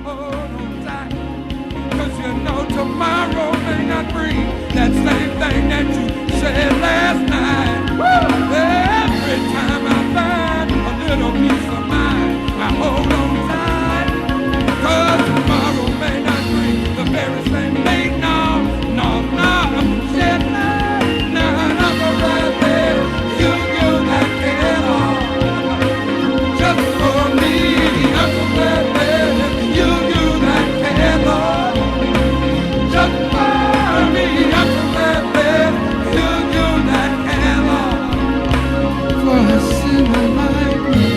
hold on tight. 'Cause you know tomorrow may not bring that same thing that you said last night. Woo! Every time I find a little peace of mind, I hold on tight. 'Cause tomorrow may not bring the very same thing. No, no, no. Said none of the right there. You that care all. Just for me, I'm so glad that you that care all. Just for me, I'm so glad that you that care all. For a sinner like me.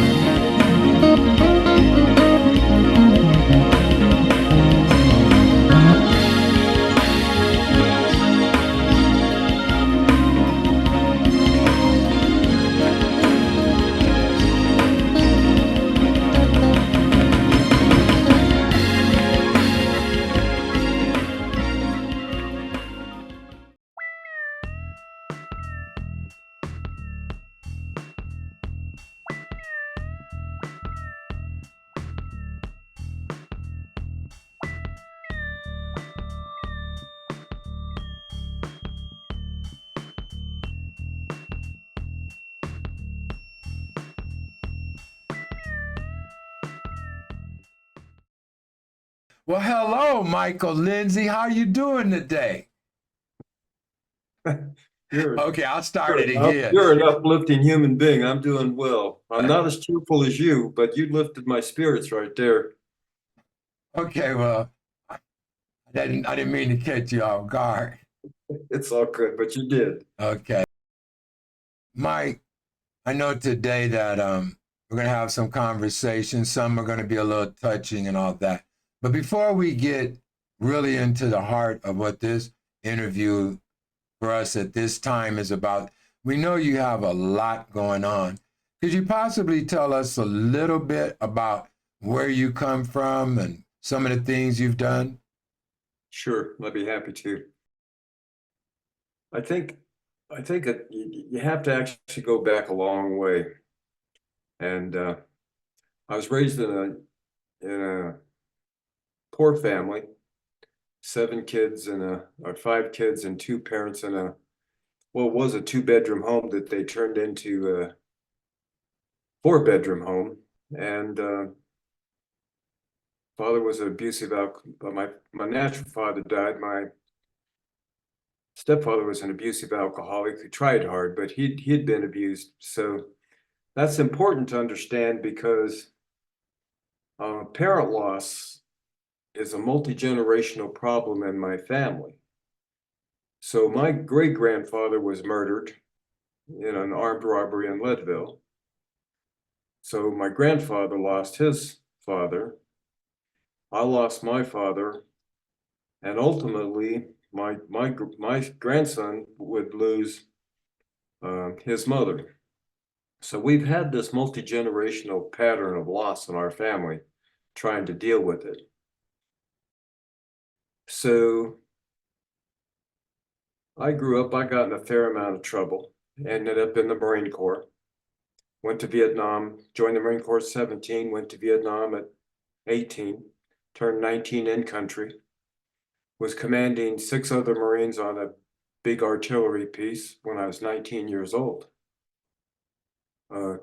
Well, hello, Michael Linsey. How are you doing today? Okay, I'll start it again. You're an uplifting human being. I'm doing well. I'm not as cheerful as you, but you lifted my spirits right there. Okay, well, I didn't mean to catch you off guard. It's all good, but you did. Okay. Mike, I know today that we're going to have some conversations. Some are going to be a little touching and all that. But before we get really into the heart of what this interview for us at this time is about, we know you have a lot going on. Could you possibly tell us a little bit about where you come from and some of the things you've done? Sure, I'd be happy to. I think that you have to actually go back a long way. And I was raised in a poor family, 5 kids and 2 parents in it was a 2-bedroom home that they turned into a 4-bedroom home. And father was an abusive my natural father died. My stepfather was an abusive alcoholic who tried hard, but he'd been abused. So that's important to understand, because parent loss is a multi-generational problem in my family. So my great-grandfather was murdered in an armed robbery in Leadville. So my grandfather lost his father. I lost my father, and ultimately my grandson would lose his mother. So we've had this multi-generational pattern of loss in our family, trying to deal with it. So I grew up, I got in a fair amount of trouble, ended up in the Marine Corps, went to Vietnam, joined the Marine Corps at 17, went to Vietnam at 18, turned 19 in country, was commanding 6 other Marines on a big artillery piece when I was 19 years old.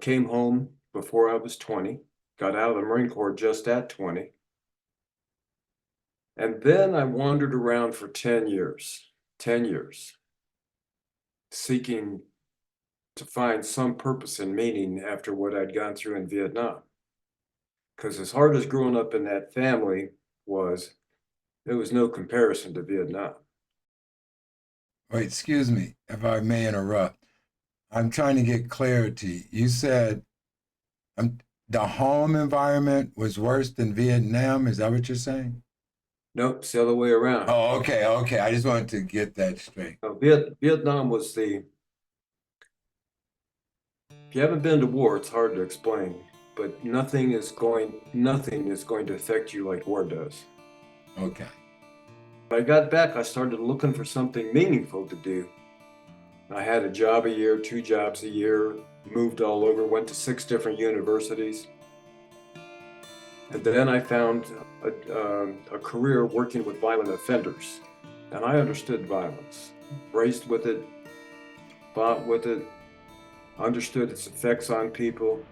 Came home before I was 20, got out of the Marine Corps just at 20. And then I wandered around for 10 years, seeking to find some purpose and meaning after what I'd gone through in Vietnam. Because as hard as growing up in that family was, there was no comparison to Vietnam. Wait, excuse me, if I may interrupt. I'm trying to get clarity. You said the home environment was worse than Vietnam. Is that what you're saying? Nope, it's the other way around. Oh, okay. I just wanted to get that straight. Vietnam was if you haven't been to war, it's hard to explain, but nothing is going to affect you like war does. Okay. When I got back, I started looking for something meaningful to do. I had a job a year, 2 jobs a year, moved all over, went to 6 different universities. And then I found a career working with violent offenders. And I understood violence, raised with it, fought with it, understood its effects on people,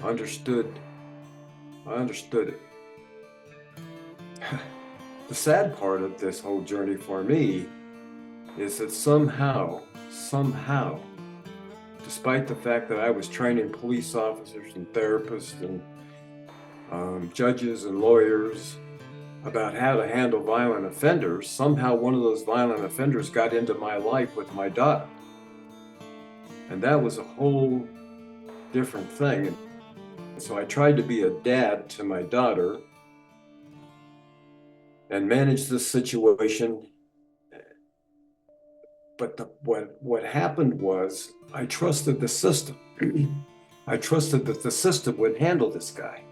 I understood it. The sad part of this whole journey for me is that somehow, despite the fact that I was training police officers and therapists and judges and lawyers about how to handle violent offenders, somehow one of those violent offenders got into my life with my daughter. And that was a whole different thing. And so I tried to be a dad to my daughter and manage this situation. But what happened was I trusted the system. I trusted that the system would handle this guy.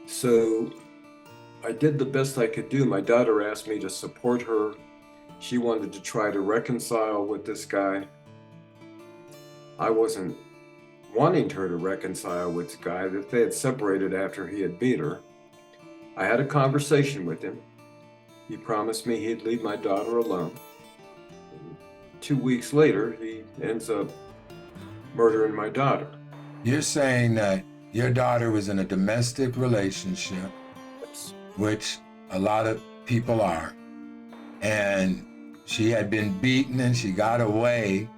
So I did the best I could do. My daughter asked me to support her. She wanted to try to reconcile with this guy. I wasn't wanting her to reconcile with the guy, that they had separated after he had beat her. I had a conversation with him. He promised me he'd leave my daughter alone. 2 weeks later, he ends up murdering my daughter. You're saying that your daughter was in a domestic relationship, Yes. which a lot of people are, and she had been beaten and she got away,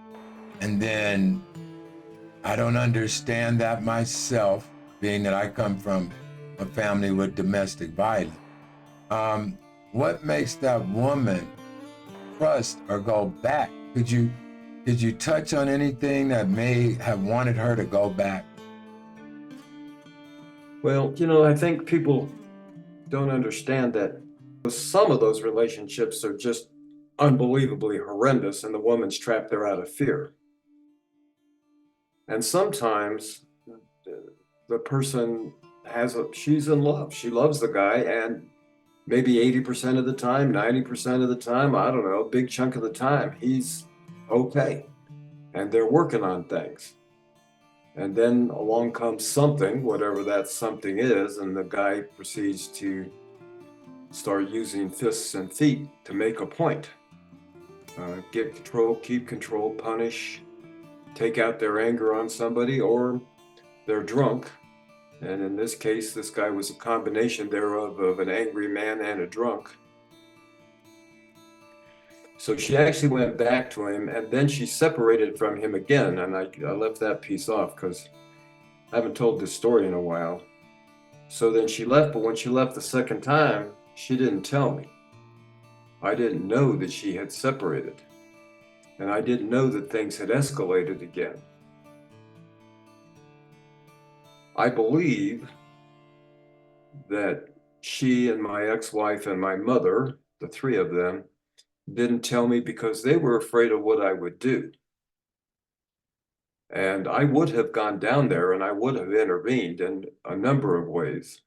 and then I don't understand that myself, being that I come from a family with domestic violence. What makes that woman trust or go back? Did you touch on anything that may have wanted her to go back? Well, I think people don't understand that some of those relationships are just unbelievably horrendous, and the woman's trapped there out of fear. And sometimes the person she's in love. She loves the guy, and maybe 80% of the time, 90% of the time, I don't know, a big chunk of the time, he's okay. And they're working on things. And then along comes something, whatever that something is, and the guy proceeds to start using fists and feet to make a point. Get control, keep control, punish, take out their anger on somebody, or they're drunk. And in this case, this guy was a combination thereof of an angry man and a drunk. So she actually went back to him, and then she separated from him again. And I left that piece off because I haven't told this story in a while. So then she left, but when she left the second time, she didn't tell me. I didn't know that she had separated. And I didn't know that things had escalated again. I believe that she and my ex-wife and my mother, the three of them, didn't tell me because they were afraid of what I would do. And I would have gone down there and I would have intervened in a number of ways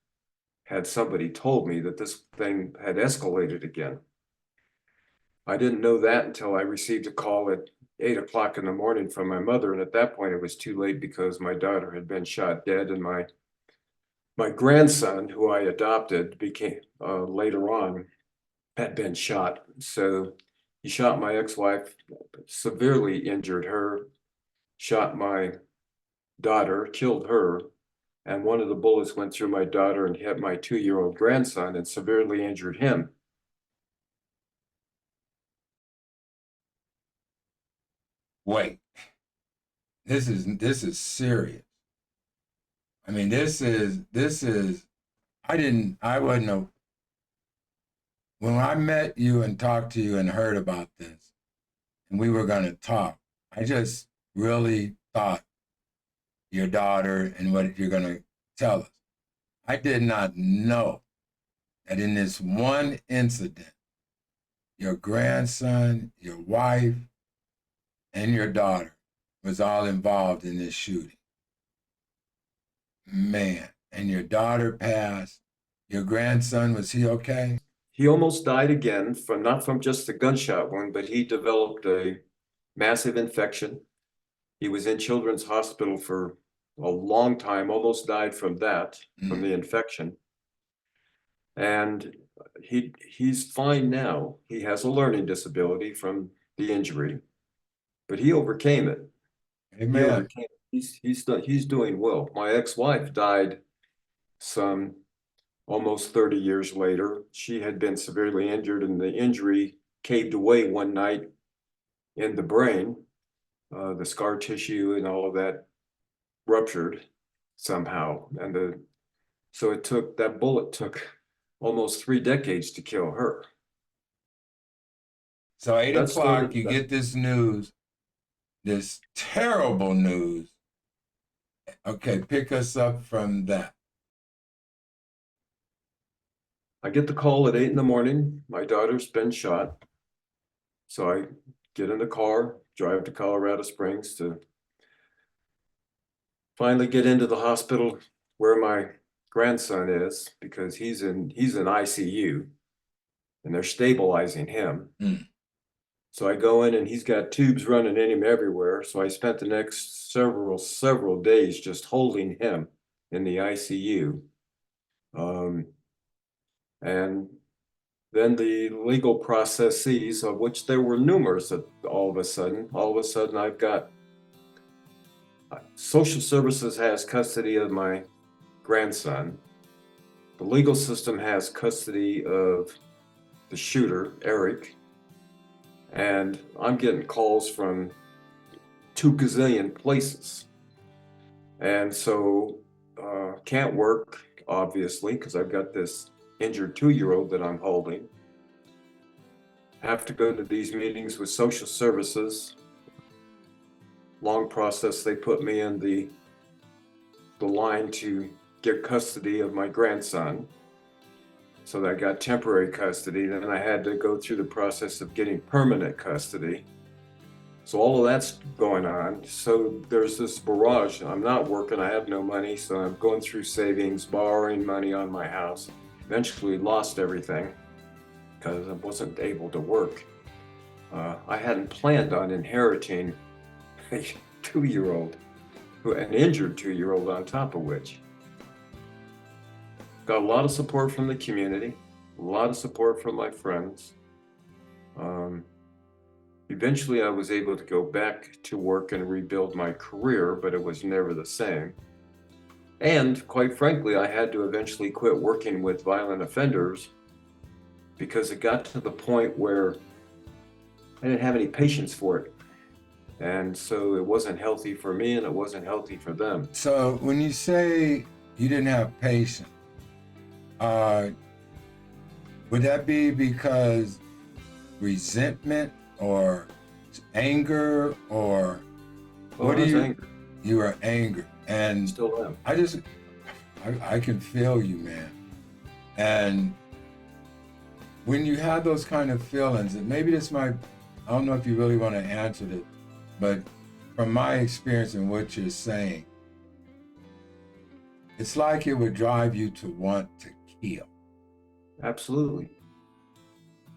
had somebody told me that this thing had escalated again. I didn't know that until I received a call at 8 o'clock in the morning from my mother. And at that point, it was too late because my daughter had been shot dead, and my grandson, who I adopted, became later on had been shot. So he shot my ex-wife, severely injured her, shot my daughter, killed her, and one of the bullets went through my daughter and hit my 2-year-old grandson and severely injured him. Wait, this is serious. I mean, this is, I wouldn't have, when I met you and talked to you and heard about this, and we were going to talk, I just really thought your daughter and what you're going to tell us. I did not know that in this one incident, your grandson, your wife, and your daughter was all involved in this shooting. Man, and your daughter passed. Your grandson, was he okay? He almost died again, not from just the gunshot wound, but he developed a massive infection. He was in Children's Hospital for a long time, almost died from that, from the infection. And he's fine now. He has a learning disability from the injury, but he overcame it. He Amen. overcame it. He's doing well. My ex-wife died some almost 30 years later. She had been severely injured, and the injury caved away one night in the brain. The scar tissue and all of that ruptured somehow. And so that bullet took almost 3 decades to kill her. So 8 That started o'clock, you that. get this news, this terrible news. Okay, pick us up from that. I get the call at 8 in the morning. My daughter's been shot. So I get in the car, drive to Colorado Springs to finally get into the hospital where my grandson is, because he's in ICU and they're stabilizing him. So I go in and he's got tubes running in him everywhere. So I spent the next several days just holding him in the ICU. And then the legal processes, of which there were numerous, all of a sudden I've got social services has custody of my grandson. The legal system has custody of the shooter, Eric. And I'm getting calls from 2 gazillion places. And so can't work, obviously, because I've got this injured 2-year-old that I'm holding. Have to go to these meetings with social services. Long process. They put me in the line to get custody of my grandson. So that I got temporary custody. Then I had to go through the process of getting permanent custody. So all of that's going on. So there's this barrage. I'm not working. I have no money. So I'm going through savings, borrowing money on my house. Eventually lost everything because I wasn't able to work. I hadn't planned on inheriting a 2-year-old, an injured 2-year-old on top of which. Got a lot of support from the community, a lot of support from my friends. Eventually I was able to go back to work and rebuild my career, but it was never the same. And quite frankly, I had to eventually quit working with violent offenders because it got to the point where I didn't have any patience for it. And so it wasn't healthy for me and it wasn't healthy for them. So when you say you didn't have patience, would that be because resentment or anger, or what do you? Anger. You were angry, and Still am. I can feel you, man. And when you have those kind of feelings, and maybe this might, I don't know if you really want to answer it, but from my experience and what you're saying, it's like it would drive you to want to kill. Absolutely.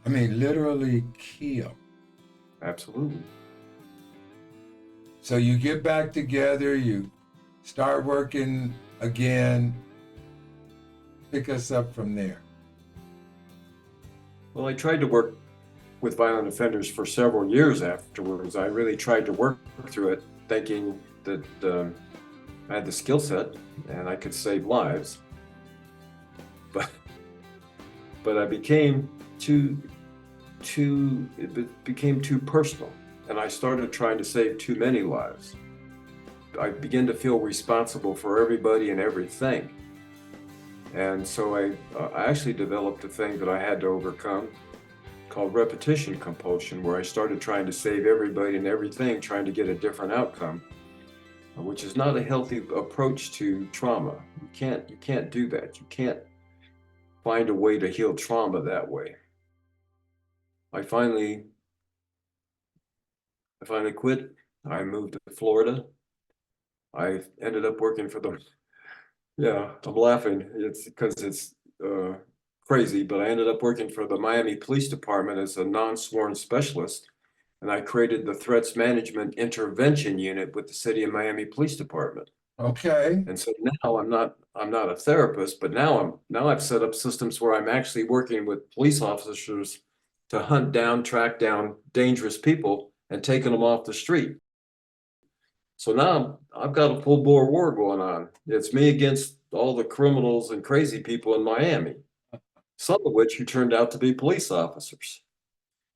I mean, literally kill. Absolutely. So you get back together, you start working again. Pick us up from there. Well, I tried to work with violent offenders for several years afterwards. I really tried to work through it, thinking that I had the skill set and I could save lives. But I became it became too personal, and I started trying to save too many lives. I began to feel responsible for everybody and everything. And so I actually developed a thing that I had to overcome called repetition compulsion, where I started trying to save everybody and everything, trying to get a different outcome, which is not a healthy approach to trauma. You can't do that. You can't find a way to heal trauma that way. I finally quit. I moved to Florida. I ended up working for them. Yeah, I'm laughing. It's because it's crazy, but I ended up working for the Miami Police Department as a non-sworn specialist, and I created the Threats Management Intervention Unit with the City of Miami Police Department. Okay. And so now I'm not a therapist, but now I've set up systems where I'm actually working with police officers to hunt down, track down dangerous people and taking them off the street. So now I've got a full bore war going on. It's me against all the criminals and crazy people in Miami, some of which who turned out to be police officers.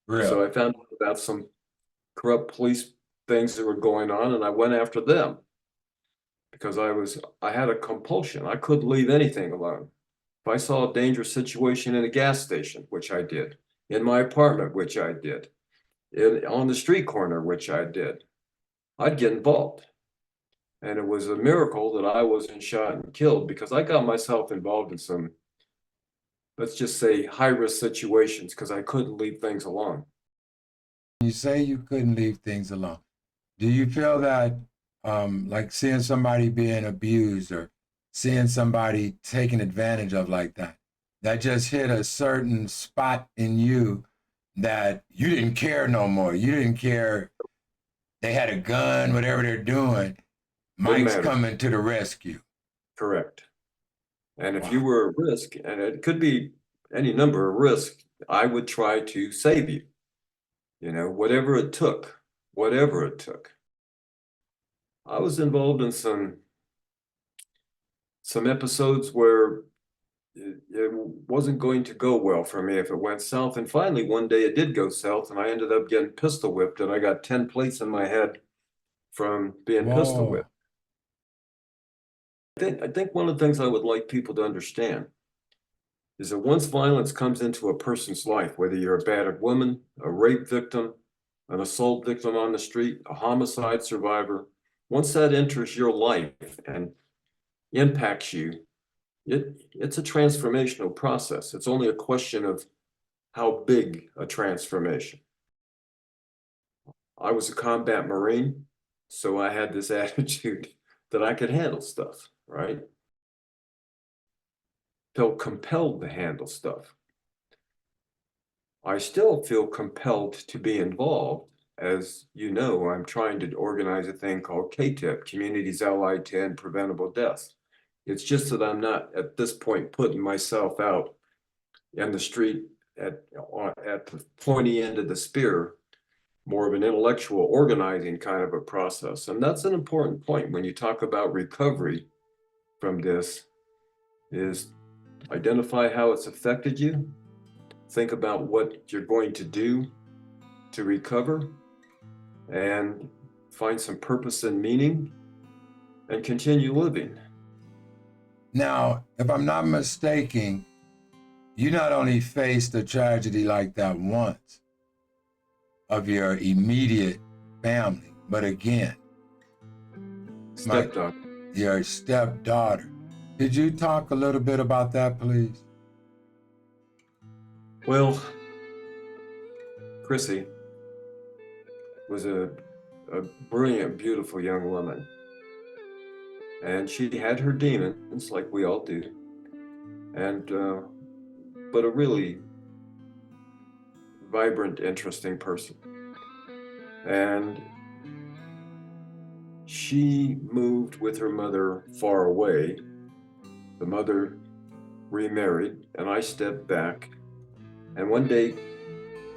So Really? I found out about some corrupt police things that were going on, and I went after them because I had a compulsion. I couldn't leave anything alone. If I saw a dangerous situation in a gas station, which I did, in my apartment, which I did, on the street corner, which I did, I'd get involved. And it was a miracle that I wasn't shot and killed because I got myself involved in some, let's just say, high risk situations because I couldn't leave things alone. You say you couldn't leave things alone. Do you feel that, like seeing somebody being abused or seeing somebody taken advantage of like that, that just hit a certain spot in you that you didn't care no more? You didn't care. They had a gun, whatever they're doing. Didn't Mike's matter. coming to the rescue. Correct. And if you Wow. were at risk, and it could be any number of risks, I would try to save you, whatever it took, whatever it took. I was involved in some episodes where it wasn't going to go well for me if it went south. And finally, one day it did go south, and I ended up getting pistol whipped, and I got 10 plates in my head from being pistol Whoa. whipped. I think one of the things I would like people to understand is that once violence comes into a person's life, whether you're a battered woman, a rape victim, an assault victim on the street, a homicide survivor, once that enters your life and impacts you, it's a transformational process. It's only a question of how big a transformation. I was a combat Marine, so I had this attitude that I could handle stuff, right? Felt compelled to handle stuff. I still feel compelled to be involved. As you know, I'm trying to organize a thing called KTIP, Communities Allied to End Preventable Deaths. It's just that I'm not at this point putting myself out in the street at the pointy end of the spear, more of an intellectual organizing kind of a process. And that's an important point when you talk about recovery from this, is identify how it's affected you, think about what you're going to do to recover, and find some purpose and meaning and continue living. Now, if I'm not mistaken, you not only faced a tragedy like that once of your immediate family, but again, Stepdaughter. your stepdaughter. Could you talk a little bit about that, please? Well, Chrissy was a brilliant, beautiful young woman. And she had her demons, like we all do. And, but a really vibrant, interesting person. And she moved with her mother far away. The mother remarried, and I stepped back. And one day,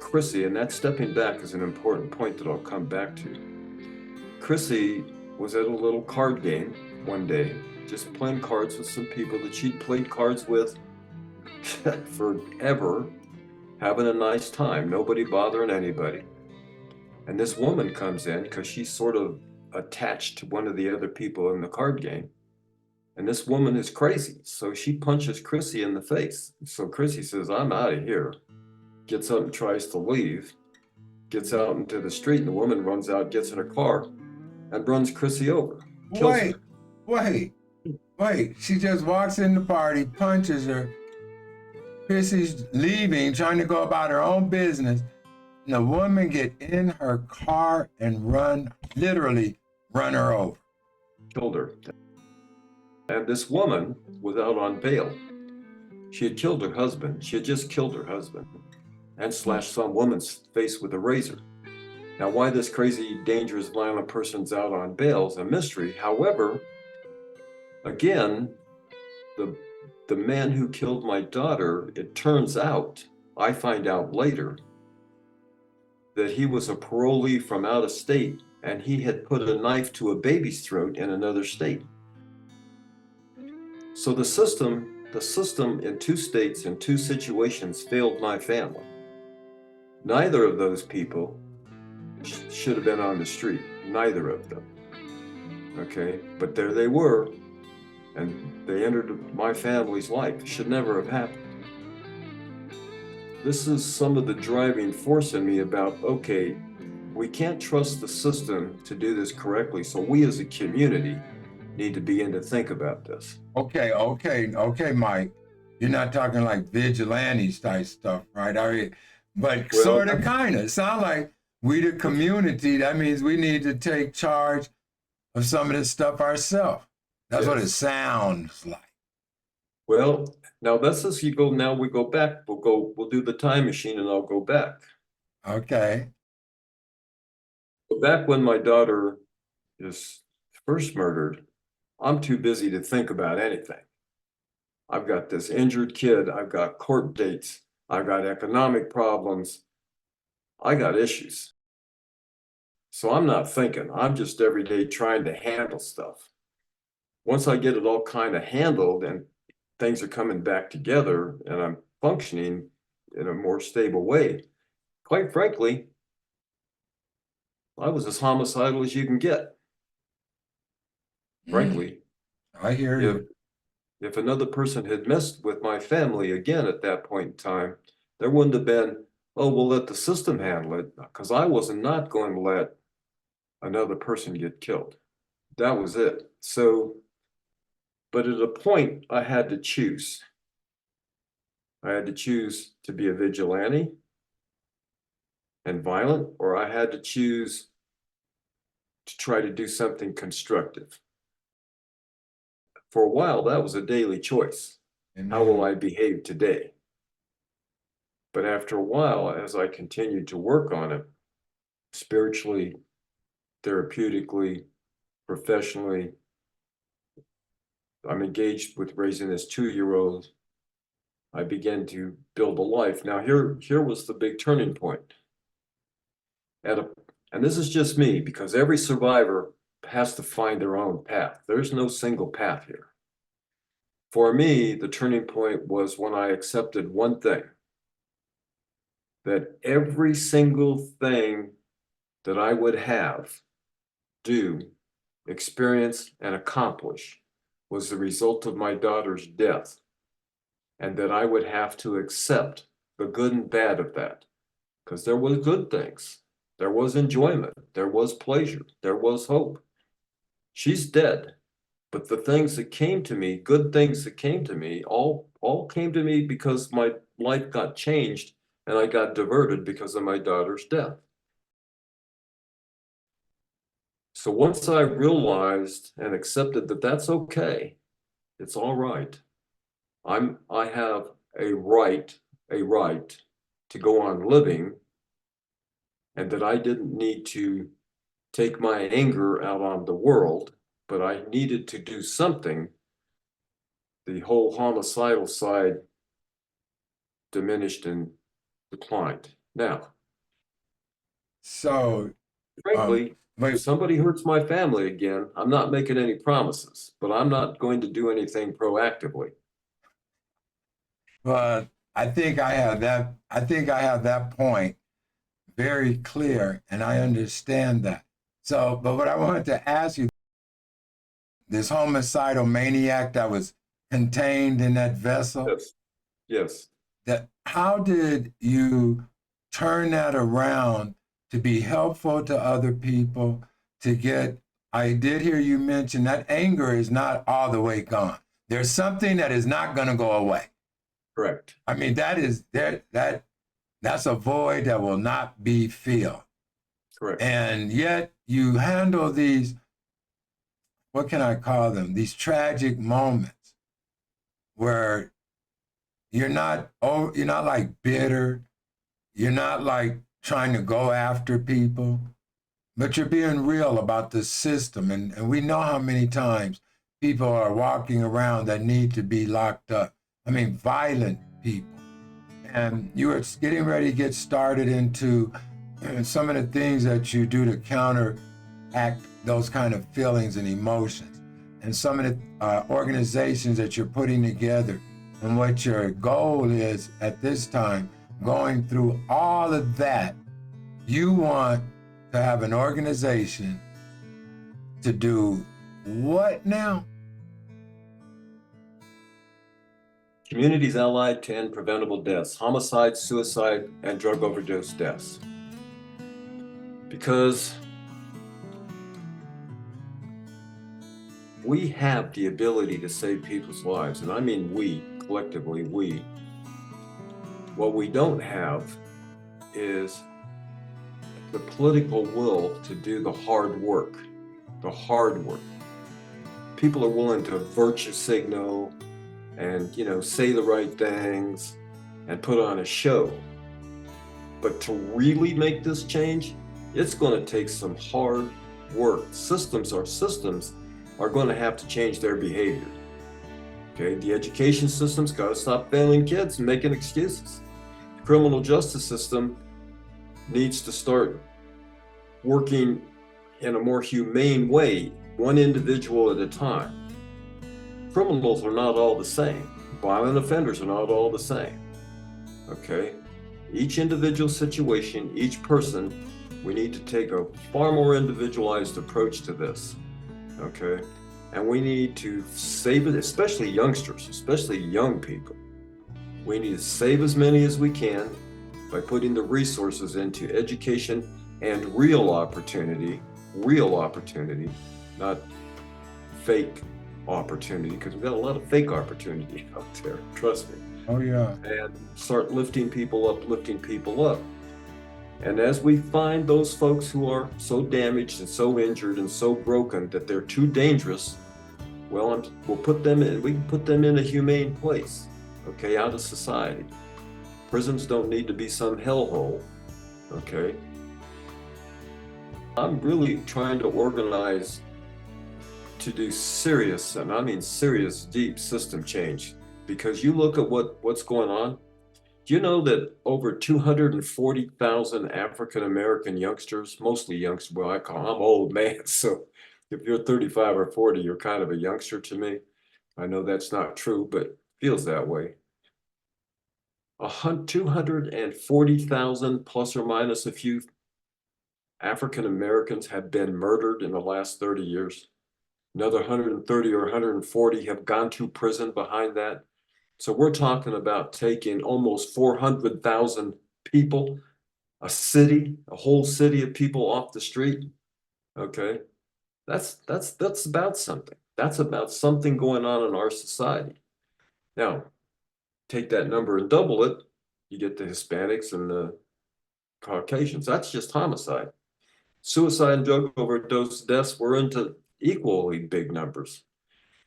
Chrissy, and that stepping back is an important point that I'll come back to. Chrissy was at a little card game one day, just playing cards with some people that she'd played cards with forever, having a nice time, nobody bothering anybody. And this woman comes in because she's sort of attached to one of the other people in the card game. And this woman is crazy. So she punches Chrissy in the face. So Chrissy says, I'm out of here. Gets up and tries to leave. Gets out into the street, and the woman runs out, gets in her car, and runs Chrissy over. Kills her. Wait. She just walks in the party, punches her. Chrissy's leaving, trying to go about her own business. And the woman get in her car and literally run her over. Killed her. And this woman was out on bail. She had killed her husband. She had just killed her husband and slashed some woman's face with a razor. Now, why this crazy, dangerous, violent person's out on bail is a mystery. However, Again, the man who killed my daughter, it turns out, I find out later, that he was a parolee from out of state and he had put a knife to a baby's throat in another state. So the system in two states, in two situations, failed my family. Neither of those people should have been on the street, neither of them. Okay, but there they were, and they entered my family's life. It should never have happened. This is some of the driving force in me about, okay, we can't trust the system to do this correctly, so we as a community need to begin to think about this. Okay, Mike. You're not talking like vigilantes type stuff, right? I mean, but Well, sort of, kind of. It sounds like we, the community, that means we need to take charge of some of this stuff ourselves. That's what it Yes. sounds like. Well, now that's as you go. Now we go back. We'll do the time machine, and I'll go back. Okay. Back when my daughter is first murdered, I'm too busy to think about anything. I've got this injured kid. I've got court dates. I've got economic problems. I got issues. So I'm not thinking. I'm just every day trying to handle stuff. Once I get it all kind of handled and things are coming back together and I'm functioning in a more stable way, quite frankly, I was as homicidal as you can get. Frankly, I hear you. if another person had messed with my family again at that point in time, there wouldn't have been, oh, we'll let the system handle it, because I was not going to let another person get killed. That was it. So, but at a point, I had to choose. I had to choose to be a vigilante and violent, or I had to choose to try to do something constructive. For a while, that was a daily choice. How will I behave today? But after a while, as I continued to work on it, spiritually, therapeutically, professionally, I'm engaged with raising this 2-year-old. I began to build a life. Now, here was the big turning point. And this is just me, because every survivor has to find their own path. There's no single path here. For me, the turning point was when I accepted one thing, that every single thing that I would have, do, experience, and accomplish was the result of my daughter's death, and that I would have to accept the good and bad of that, because there was good things. There was enjoyment, there was pleasure, there was hope. She's dead, but the things that came to me, good things that came to me, all came to me because my life got changed and I got diverted because of my daughter's death. So once I realized and accepted that that's okay, it's all right. I have a right to go on living, and that I didn't need to take my anger out on the world, but I needed to do something. The whole homicidal side diminished and declined. Now, So, frankly, wait, if somebody hurts my family again, I'm not making any promises, but I'm not going to do anything proactively. but I think I have that. I think I have that point very clear, and I understand that. So, but what I wanted to ask you, this homicidal maniac that was contained in that vessel, Yes. Yes. that how did you turn that around to be helpful to other people, to get, I did hear you mention that anger is not all the way gone. There's something that is not going to go away. Correct. I mean, that's a void that will not be filled. Correct. And yet you handle these, what can I call them? These tragic moments where you're not like bitter, you're not like trying to go after people, but you're being real about the system. And we know how many times people are walking around that need to be locked up. I mean, violent people. And you are getting ready to get started into some of the things that you do to counteract those kind of feelings and emotions. And some of the organizations that you're putting together, and what your goal is at this time, going through all of that, you want to have an organization to do what now? Communities allied to end preventable deaths, homicide, suicide, and drug overdose deaths. Because we have the ability to save people's lives, and I mean we, collectively we. What we don't have is the political will to do the hard work. The hard work. People are willing to virtue signal and, say the right things and put on a show. But to really make this change, it's going to take some hard work. Systems are going to have to change their behavior. Okay, the education system's got to stop failing kids and making excuses. The criminal justice system needs to start working in a more humane way, one individual at a time. Criminals are not all the same. Violent offenders are not all the same. Okay? Each individual situation, each person, we need to take a far more individualized approach to this. Okay? And we need to save it, especially youngsters, especially young people. We need to save as many as we can by putting the resources into education and real opportunity, not fake opportunity, because we've got a lot of fake opportunity out there, trust me. Oh yeah. And start lifting people up. And as we find those folks who are so damaged and so injured and so broken that they're too dangerous, well, we can put them in a humane place, okay, out of society. Prisons don't need to be some hellhole, okay? I'm really trying to organize to do serious, and I mean serious, deep system change. Because you look at what's going on, do you know that over 240,000 African-American youngsters, mostly youngsters, well, I'm old man, so if you're 35 or 40, you're kind of a youngster to me. I know that's not true, but feels that way. 240,000 plus or minus a few African Americans have been murdered in the last 30 years. Another 130 or 140 have gone to prison behind that. So we're talking about taking almost 400,000 people, a whole city of people off the street. Okay, that's about something. That's about something going on in our society. Now, take that number and double it, you get the Hispanics and the Caucasians. That's just homicide. Suicide and drug overdose deaths were into equally big numbers.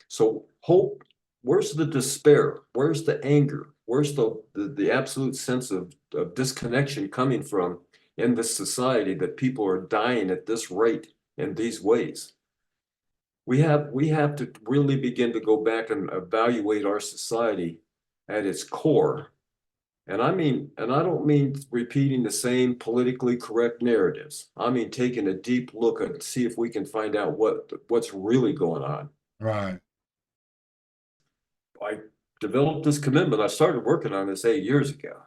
So hope, where's the despair? Where's the anger? Where's the absolute sense of disconnection coming from in this society that people are dying at this rate in these ways? We have to really begin to go back and evaluate our society at its core. And I don't mean repeating the same politically correct narratives. I mean taking a deep look and see if we can find out what's really going on. Right. I developed this commitment. I started working on this 8 years ago.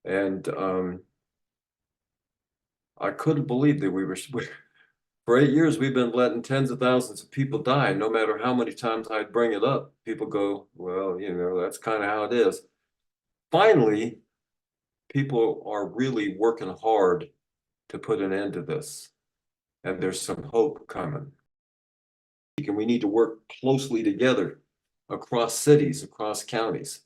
And I couldn't believe that for 8 years, we've been letting tens of thousands of people die. No matter how many times I'd bring it up, people go, well, that's kind of how it is. Finally, people are really working hard to put an end to this. And there's some hope coming. And we need to work closely together across cities, across counties.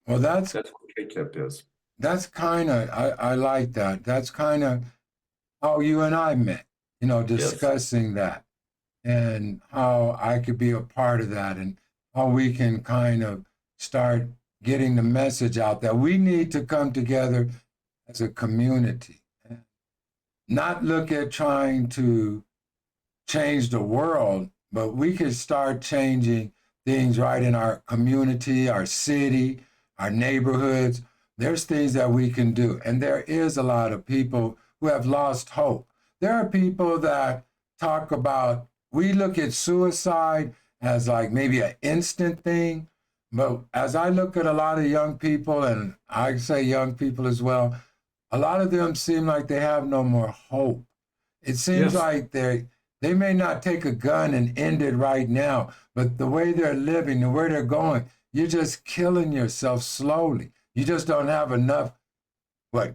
Well, that's what K-TIP is. That's kind of, I like that. That's kind of how you and I met, discussing that and how I could be a part of that and how we can kind of start getting the message out that we need to come together as a community, not look at trying to change the world, but we could start changing things right in our community, our city, our neighborhoods. There's things that we can do. And there is a lot of people who have lost hope. There are people that talk about, we look at suicide as like maybe an instant thing. But as I look at a lot of young people, and I say young people as well, a lot of them seem like they have no more hope. It seems Yes. like they may not take a gun and end it right now, but the way they're living, the way they're going, you're just killing yourself slowly. You just don't have enough,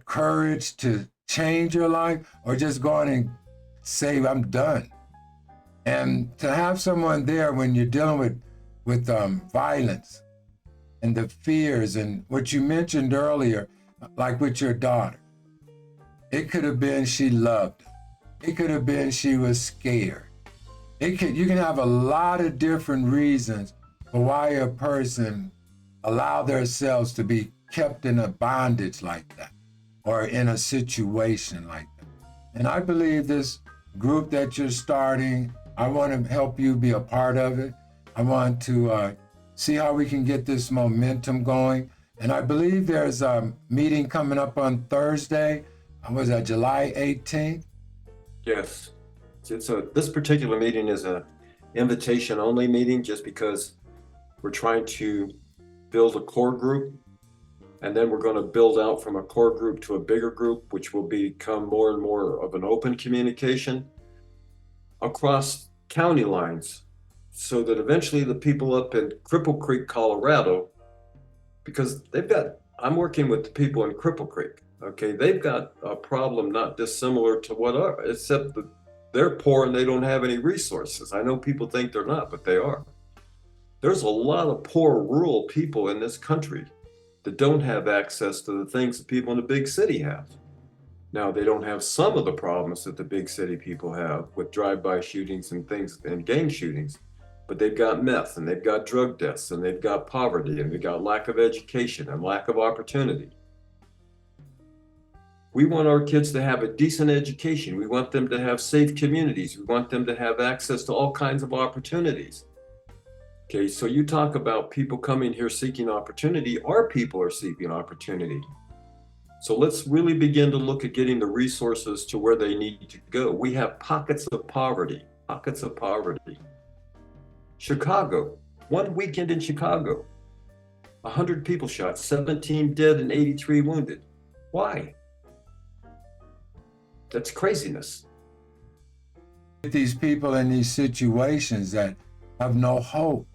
courage to change your life, or just go on and say, I'm done. And to have someone there when you're dealing with violence and the fears and what you mentioned earlier, like with your daughter, it could have been she loved him. It could have been she was scared. You can have a lot of different reasons for why a person allow themselves to be kept in a bondage like that, or in a situation like that. And I believe this group that you're starting, I want to help you be a part of it. I want to see how we can get this momentum going. And I believe there's a meeting coming up on Thursday. Was that July 18th? Yes. This particular meeting is a invitation only meeting, just because we're trying to build a core group, and then we're going to build out from a core group to a bigger group, which will become more and more of an open communication across county lines, so that eventually the people up in Cripple Creek, Colorado, because I'm working with the people in Cripple Creek. Okay, they've got a problem not dissimilar to except that they're poor and they don't have any resources. I know people think they're not, but they are. There's a lot of poor rural people in this country that don't have access to the things that people in the big city have. Now, they don't have some of the problems that the big city people have with drive-by shootings and things and gang shootings, but they've got meth, and they've got drug deaths, and they've got poverty, and they've got lack of education and lack of opportunity. We want our kids to have a decent education. We want them to have safe communities. We want them to have access to all kinds of opportunities. Okay, so you talk about people coming here seeking opportunity. Our people are seeking opportunity. So let's really begin to look at getting the resources to where they need to go. We have pockets of poverty. Chicago, one weekend in Chicago, 100 people shot, 17 dead and 83 wounded. Why? That's craziness. These people in these situations that have no hope,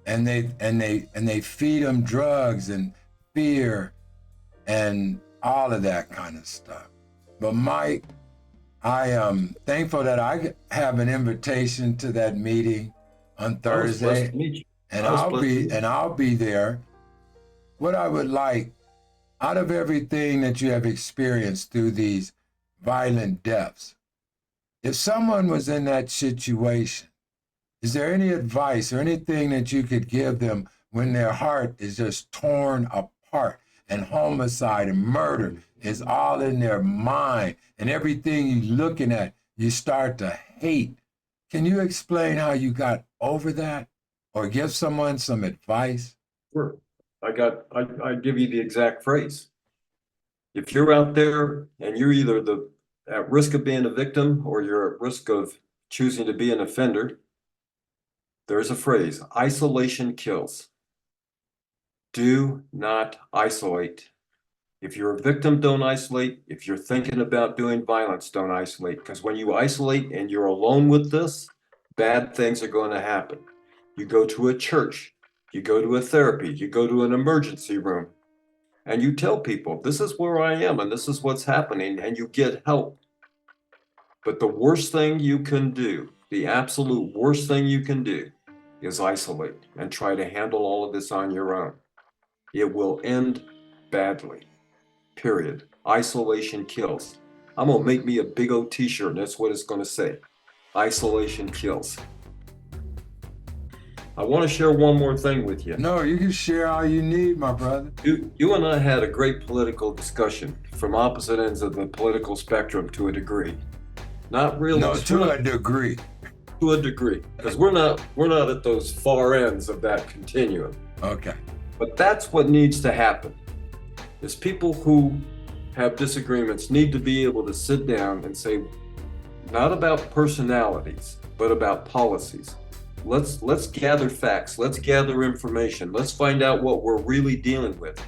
and they feed them drugs and fear and all of that kind of stuff. But Mike, I am thankful that I have an invitation to that meeting on Thursday, and I'll be there. What I would like, out of everything that you have experienced through these violent deaths, if someone was in that situation, is there any advice or anything that you could give them when their heart is just torn apart and homicide and murder is all in their mind, and everything you're looking at, you start to hate? Can you explain how you got over that, or give someone some advice? Sure. I give you the exact phrase. If you're out there and you're either at risk of being a victim, or you're at risk of choosing to be an offender, there's a phrase: isolation kills. Do not isolate. If you're a victim, don't isolate. If you're thinking about doing violence, don't isolate. Because when you isolate and you're alone with this, bad things are going to happen. You go to a church, you go to a therapy, you go to an emergency room, and you tell people, this is where I am and this is what's happening, and you get help. But the worst thing you can do, the absolute worst thing you can do, is isolate and try to handle all of this on your own. It will end badly, period. Isolation kills. I'm gonna make me a big old t-shirt, and that's what it's gonna say: isolation kills. I want to share one more thing with you. No, you can share all you need, my brother. You and I had a great political discussion from opposite ends of the political spectrum to a degree. Not really. No, to a degree. to a degree, because we're not at those far ends of that continuum. Okay. But that's what needs to happen. Is people who have disagreements need to be able to sit down and say, not about personalities, but about policies. Let's gather facts. Let's gather information. Let's find out what we're really dealing with.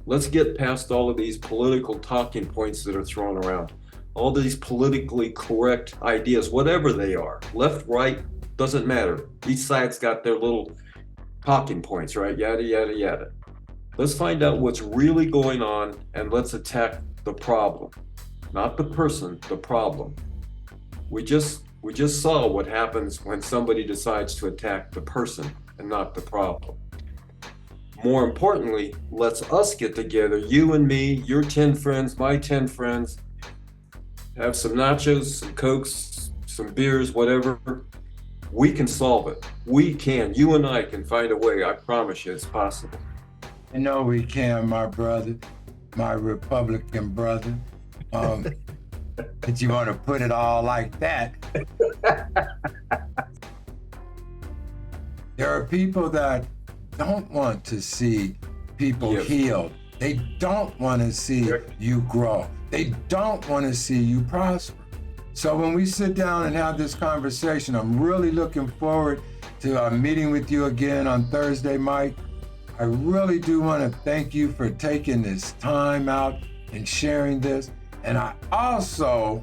Let's get past all of these political talking points that are thrown around. All these politically correct ideas, whatever they are, left, right, doesn't matter. Each side's got their little talking points, right? Yada, yada, yada. Let's find out what's really going on and let's attack the problem, not the person, the problem. We just saw what happens when somebody decides to attack the person and not the problem. More importantly, let's us get together, you and me, your 10 friends, my 10 friends, have some nachos, some Cokes, some beers, whatever. We can solve it. We can. You and I can find a way. I promise you it's possible. I know we can, my brother, my Republican brother. But you want to put it all like that. There are people that don't want to see people healed. They don't want to see you grow. They don't want to see you prosper. So when we sit down and have this conversation, I'm really looking forward to meeting with you again on Thursday, Mike. I really do want to thank you for taking this time out and sharing this. And I also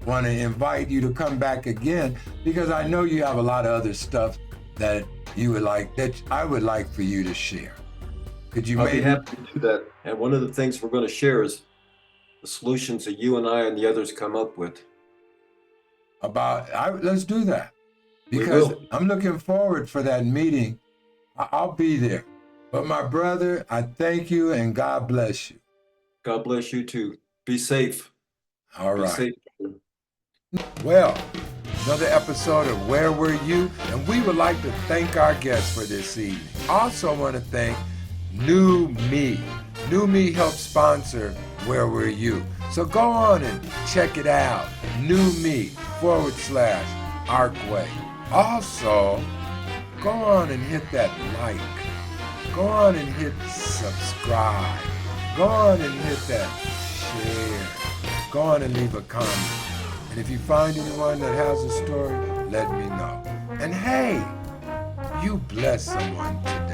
want to invite you to come back again because I know you have a lot of other stuff that you would like, that I would like for you to share. Could you I'll be happy to do that. And one of the things we're going to share is the solutions that you and I and the others come up with. Let's do that. Because I'm looking forward for that meeting. I'll be there. But my brother, I thank you and God bless you. God bless you too. Be safe. All right. Be safe. Well, another episode of Where Were You? And we would like to thank our guests for this evening. Also want to thank New Me. New Me helps sponsor Where Were You? So go on and check it out. New Me /Arkway. Also, go on and hit that like. Go on and hit subscribe. Go on and hit that share. Go on and leave a comment. And if you find anyone that has a story, let me know. And hey, you bless someone today.